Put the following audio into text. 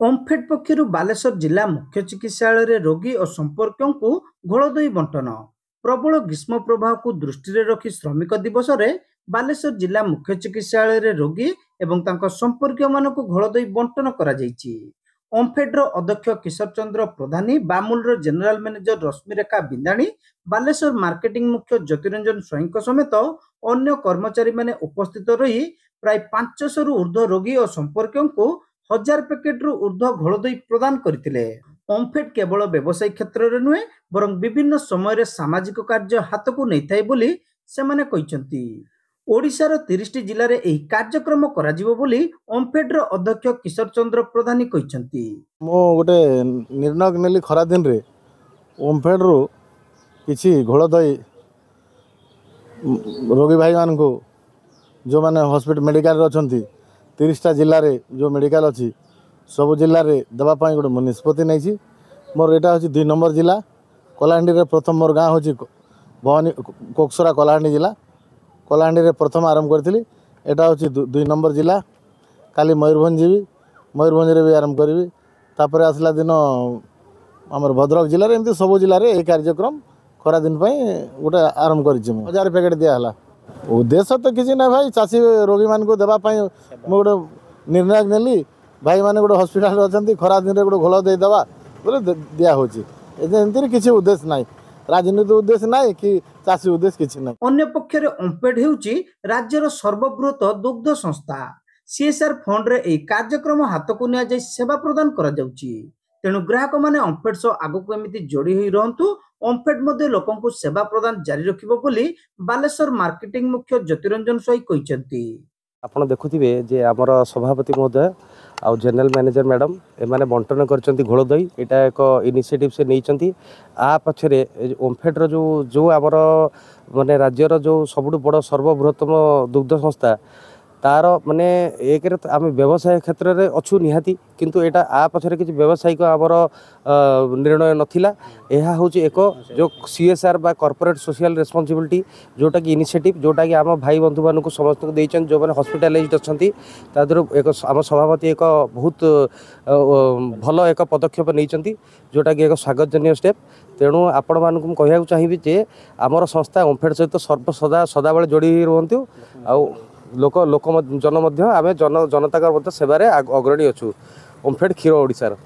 ओमफेड पक्षर बालेश्वर जिला मुख्य चिकित्सालय रोगी और संपर्कों को घोलदई बंटन प्रबल ग्रीष्म प्रभाव को दृष्टि रखी श्रमिक दिवस में बालेश्वर जिला मुख्य चिकित्सालय रोगी एवं संपर्क मान घोलदई बंटन ओमफेड्र अध्यक्ष किशोर चंद्र प्रधानी बामुल जेनेल मैनेजर रश्मिरेखा बिंदाणी बालेश्वर मार्केटिंग मुख्य ज्योतिरंजन स्वाई समेत अन्य कर्मचारी माने उपस्थित रही प्राय 500 रु ऊर्ध्व रोगी और संपर्कों को 1000 पैकेट रु ऊर्ध्व घोलदई प्रदान करथिले। ओमफेड केवल व्यवसायिक क्षेत्र में नुहे बरं विभिन्न समय सामाजिक कार्य हाथ को नहीं थाए बोली सेमाने कहिसंती। ओडिशार 30 जिले में यह कार्यक्रम कराजिबो बोली ओमफेड्र अध्यक्ष किशोर चंद्र प्रधानी कहिसंती। मो गोटे निर्णय नेली खरा दिन रे ओमफेड रु किछि घोलदई रोगी भाई मान को जो माने हॉस्पिटल मेडिकल रचंती 30टा जिले में जो मेडिकल अच्छी सब जिले में देवाई गोटे निष्पत्ति नहीं। मोर यहाँ हूँ 2 नंबर जिला कलाहांडी रे प्रथम मोर गाँ हूँ भवानी कोकसरा कलाहांडी जिला कलाहांडी रे प्रथम आरंभ करी। यहाँ हूँ 2 नंबर जिला काली मयूरभंज जीवी मयूरभंज भी आरंभ करी तापर आसला दिन आमर भद्रक जिले में सब जिले में यह कार्यक्रम खरा दिन गोटे आरंभ कर 1000 पैकेट दिहला। उद्देश्य तो किसी ना भाई चाषी रोगी मान को देवाई गोटे निर्णय नेली भाई मैंने गोटे हस्पिटाल अच्छा खरा दिन गोटे घोल देदेवा बोले दिहूँ किसी उद्देश्य ना राजनीति उद्देश्य ना कि चाषी उद्देश्य किसी ना। अन्य पक्षरे ओमफेड हेउची राज्यर सर्वबृहत दुग्ध संस्था सीएसआर फंड रे एही कार्यक्रम हाथ को निया जाय सेवा प्रदान करा जाउची। तेणु ग्राहक माने ओमफेड सो आगो को एमिति जोड़ी होई रहंतु ओमफेड मध्ये लोकन को सेवा प्रदान जारी रखिबो बोली बालेश्वर मार्केटिंग मुख्य ज्योतिरंजन स्वाई कहिसंती। आपण देखुथिबे जे हमर सभापति महोदय आ जनरल मैनेजर मैडम एमाने बंटन करचंती घोलदई एटा एक इनिशिएटिव से नैचंती। आ पछरे ओमफेड रो जो हमर माने राज्यर जो सबुठ बड़ सर्वबृहत्तम दुग्ध संस्था तार माने एक आम व्यवसाय क्षेत्र में अच्छु निहाती किंतु एटा आ पछरे किछि व्यवसायिक आमर निर्णय नथिला। एहा होची एक जो सीएसआर बा कॉर्पोरेट सोशल रेस्पॉन्सिबिलिटी जोटा कि इनिशिएटिव जोटा कि आम भाई बंधु मान को समस्त को देइछन जो माने हॉस्पिटलाइज्ड अछंती तादर एक आम सभापति एक बहुत भल एक पदक्षेप नैचंती जोटा कि एक स्वागतजन्य स्टेप। तेणु आपण मानकु कहया चाहिबी जे आमर संस्था ओमफेड सहित सदाबेले जोड़ी रहंतु आ लोक जन आम जनता सेवारे अग्रणी अच्छु ओमफेड क्षीर ओडिशार।